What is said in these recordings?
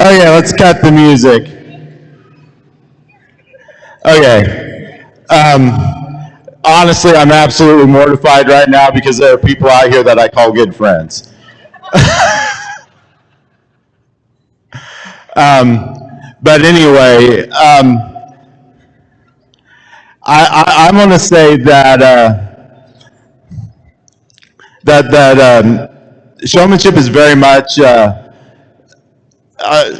Okay, let's cut the music. Okay. Honestly, I'm absolutely mortified right now because there are people out here that I call good friends. But anyway, I'm going to say that showmanship is very much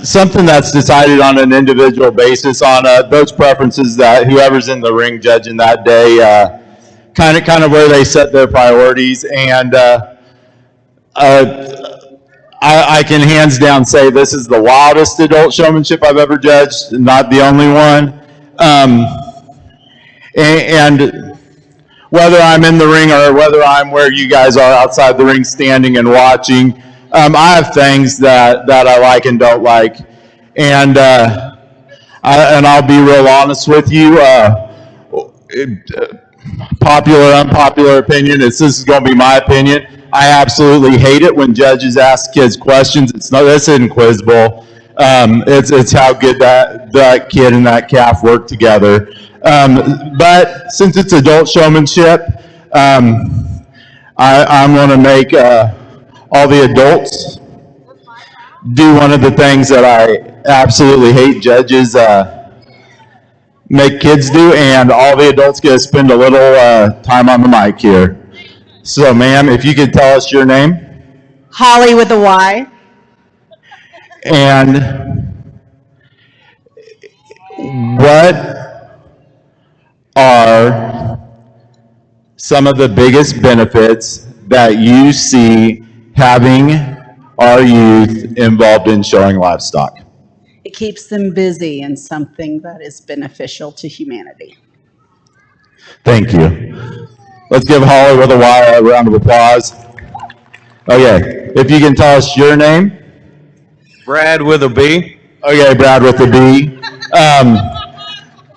something that's decided on an individual basis on those preferences that whoever's in the ring judging that day, kind of where they set their priorities. And I can hands down say this is the wildest adult showmanship I've ever judged, not the only one. And whether I'm in the ring or whether I'm where you guys are outside the ring standing and watching, I have things that I like and don't like. And I'll be real honest with you. Popular, unpopular opinion. This is going to be my opinion. I absolutely hate it when judges ask kids questions. This isn't Quiz Bowl. It's how good that kid and that calf work together. But since it's adult showmanship, I'm going to make all the adults do one of the things that I absolutely hate judges make kids do, and all the adults get to spend a little time on the mic here. So, ma'am, if you could tell us your name. Holly with a Y. And what are some of the biggest benefits that you see having our youth involved in showing livestock? It keeps them busy in something that is beneficial to humanity. Thank you. Let's give Holly with a Y a round of applause. Okay, if you can tell us your name. Brad with a B. Okay, Brad with a B.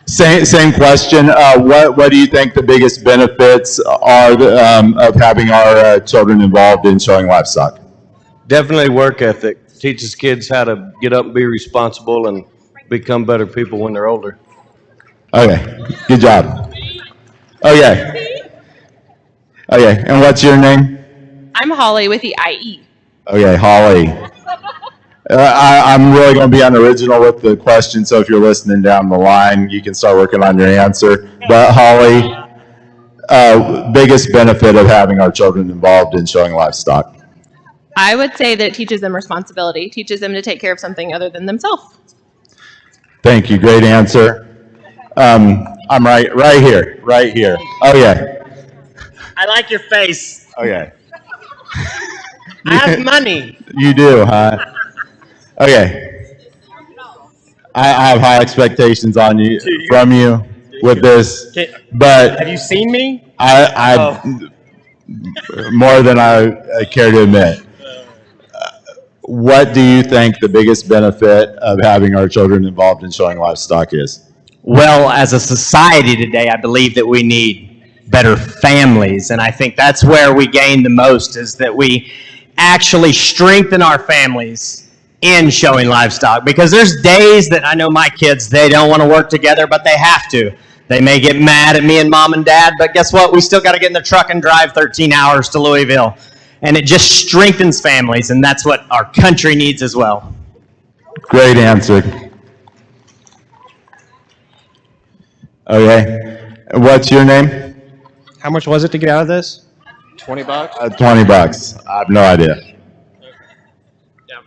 Same question. What do you think the biggest benefits are of having our children involved in showing livestock? Definitely work ethic. Teaches kids how to get up and be responsible and become better people when they're older. Okay, good job. Okay. Okay, and what's your name? I'm Holly with the IE. Okay, Holly. I'm really going to be unoriginal with the question, so if you're listening down the line, you can start working on your answer. But Holly, biggest benefit of having our children involved in showing livestock? I would say that it teaches them responsibility, teaches them to take care of something other than themselves. Thank you, great answer. I'm right here. Okay. I like your face. Okay. I have money. You do, huh? Okay. I have high expectations on you from you with this, but Have you seen me? I more than I care to admit. What do you think the biggest benefit of having our children involved in showing livestock is? Well, as a society today, I believe that we need better families, and I think that's where we gain the most, is that we actually strengthen our families in showing livestock, because there's days that I know my kids, they don't want to work together, but they have to. They may get mad at me and mom and dad, but guess what? We still got to get in the truck and drive 13 hours to Louisville, and it just strengthens families, and that's what our country needs as well. Great answer. Okay. What's your name? How much was it to get out of this? $20? $20. I have no idea.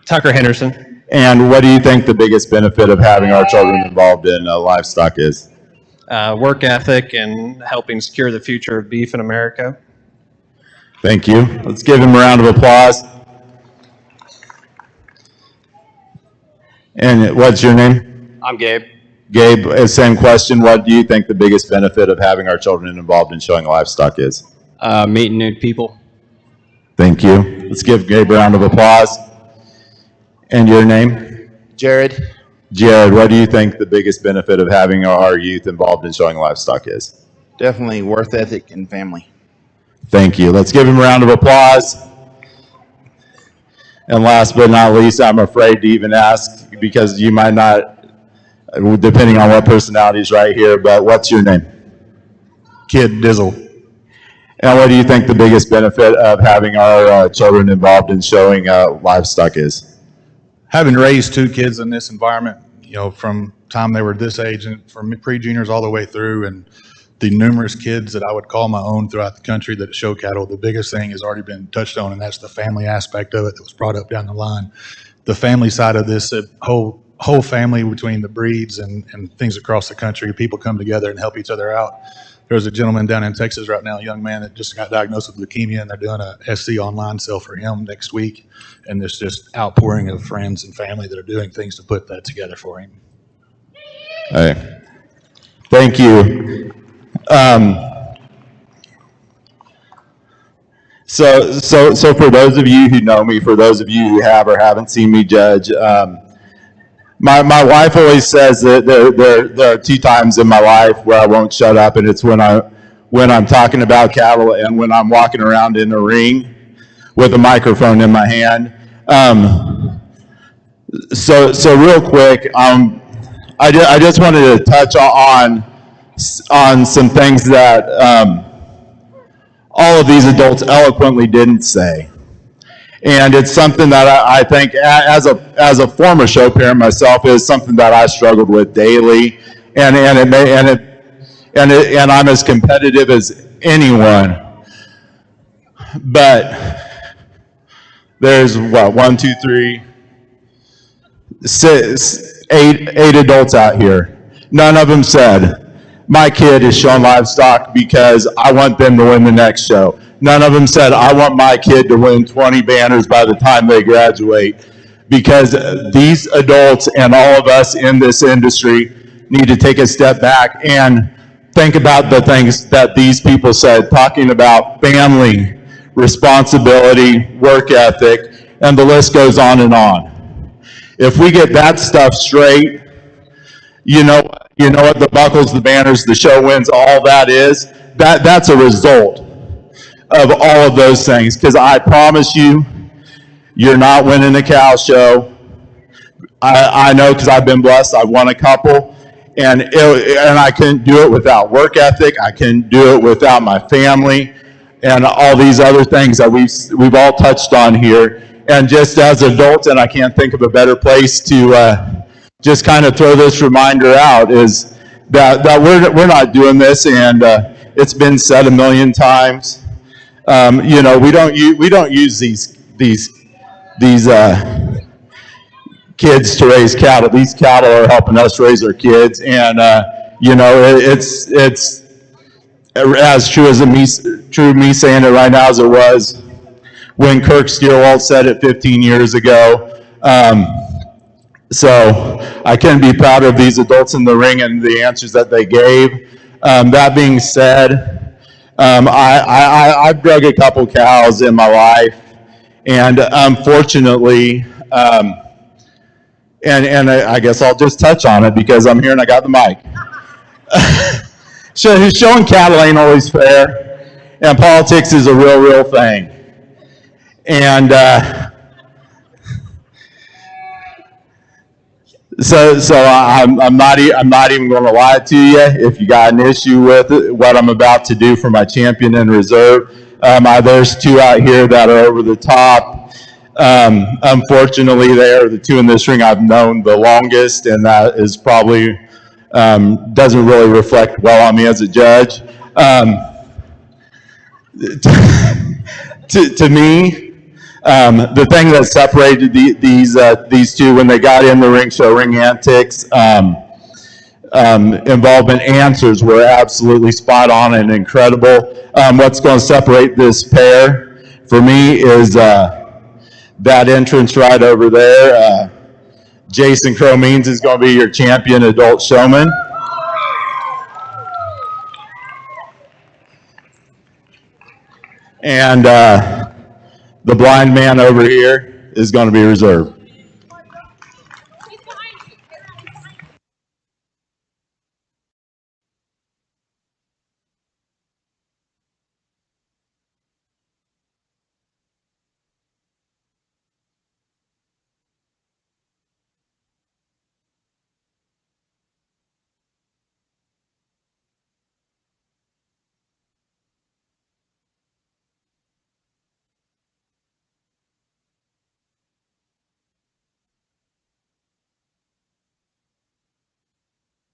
Tucker Henderson. And what do you think the biggest benefit of having our children involved in livestock is? Work ethic and helping secure the future of beef in America. Thank you. Let's give him a round of applause. And what's your name? I'm Gabe. Gabe, same question. What do you think the biggest benefit of having our children involved in showing livestock is? Meeting new people. Thank you. Let's give Gabe a round of applause. And your name? Jared. Jared, what do you think the biggest benefit of having our youth involved in showing livestock is? Definitely work ethic and family. Thank you. Let's give him a round of applause. And last but not least, I'm afraid to even ask, because you might not, depending on what personality is right here, but what's your name? Kid Dizzle. And what do you think the biggest benefit of having our children involved in showing livestock is? Having raised two kids in this environment, from time they were this age and from pre-juniors all the way through, and the numerous kids that I would call my own throughout the country that show cattle, the biggest thing has already been touched on, and that's the family aspect of it that was brought up down the line. The family side of this, whole family between the breeds and things across the country, people come together and help each other out. There's a gentleman down in Texas right now, a young man that just got diagnosed with leukemia, and they're doing a SC online sale for him next week. And there's just outpouring of friends and family that are doing things to put that together for him. All right. Thank you. So for those of you who know me, for those of you who have or haven't seen me judge, my wife always says that there are 2 times in my life where I won't shut up, and it's when I'm talking about cattle and when I'm walking around in the ring with a microphone in my hand. So real quick, I just wanted to touch on some things that all of these adults eloquently didn't say. And it's something that I think, as a former show parent myself, is something that I struggled with daily, and I'm as competitive as anyone. But there's 1, 2, 3, 6, 8 adults out here. None of them said, my kid is showing livestock because I want them to win the next show. None of them said, I want my kid to win 20 banners by the time they graduate. Because these adults and all of us in this industry need to take a step back and think about the things that these people said, talking about family, responsibility, work ethic, and the list goes on and on. If we get that stuff straight, you know what the buckles, the banners, the show wins, all that is, that's a result of all of those things. Because I promise you, you're not winning a cow show. I know, because I've been blessed. I've won a couple, and I couldn't do it without work ethic. I couldn't do it without my family, and all these other things that we've all touched on here. And just as adults, and I can't think of a better place to just kind of throw this reminder out, is that we're not doing this, and it's been said a million times. We don't use these kids to raise cattle. These cattle are helping us raise our kids, and it's as true as me saying it right now as it was when Kirk Steelwald said it 15 years ago. So I couldn't be prouder of these adults in the ring and the answers that they gave. That being said, I've drug a couple cows in my life, and unfortunately, and I guess I'll just touch on it because I'm here and I got the mic. Showing cattle ain't always fair, and politics is a real thing. And so I'm not even going to lie to you. If you got an issue with it, what I'm about to do for my champion in reserve, there's 2 out here that are over the top. Unfortunately, they are the 2 in this ring I've known the longest, and that is probably doesn't really reflect well on me as a judge. To me, the thing that separated these 2 when they got in the ring, show ring antics, involvement answers were absolutely spot on and incredible. What's going to separate this pair for me is that entrance right over there. Jason Crow Means is going to be your champion adult showman. And the blind man over here is going to be reserved.